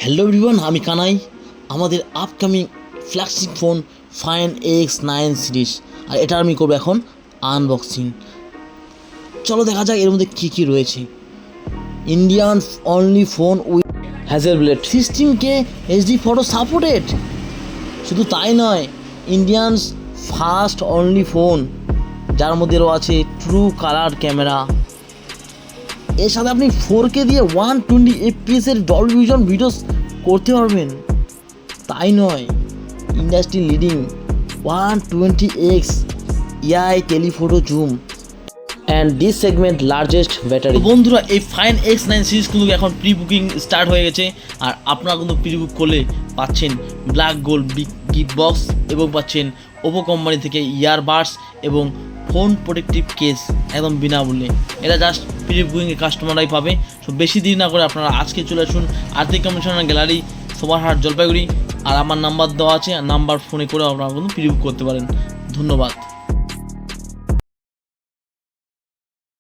Hello everyone, আমি কানাই। আমাদের upcoming flagship phone Find X9 series, আর এটা আমি করবো এখন আনবক্সিং। চলো দেখা যাক এর মধ্যে কী কী রয়েছে। Indian only phone with Hasselblad 16K HD photo supported. শুধু তাই নয়, ইন্ডিয়ানস ফার্স্ট অনলি ফোন যার মধ্যে আছে ট্রু কালার ক্যামেরা। এর সাথে আপনি 4K দিয়ে 120 FPS এর ডলবি ভিশন ভিডিওস করতে পারবেন। তাই নয়, industry leading 120x AI telephoto zoom and this segment largest battery. বন্ধুরা, এই ফাইন X9 সিরিজ কিন্তু এখন প্রি বুকিং স্টার্ট হয়ে গেছে, আর আপনারা কিন্তু প্রি বুক করলে পাচ্ছেন ব্ল্যাক গোল্ড গিফট বক্স এবং পাচ্ছেন ওপো কোম্পানি থেকে ইয়ারবাডস এবং ফোন প্রোটেক্টিভ কেস একদম বিনামূল্যে। এটা জাস্ট প্রি বুকিংয়ে কাস্টমাররাই পাবে। সো বেশি দেরি না করে আপনারা আজকে চলে আসুন আর্থিক কমিশনার গ্যালারি, সোমারহাট, জলপাইগুড়ি। আর আমার নাম্বার দেওয়া আছে, আর নাম্বার ফোনে করে আপনারা কিন্তু প্রি বুক করতে পারেন। ধন্যবাদ।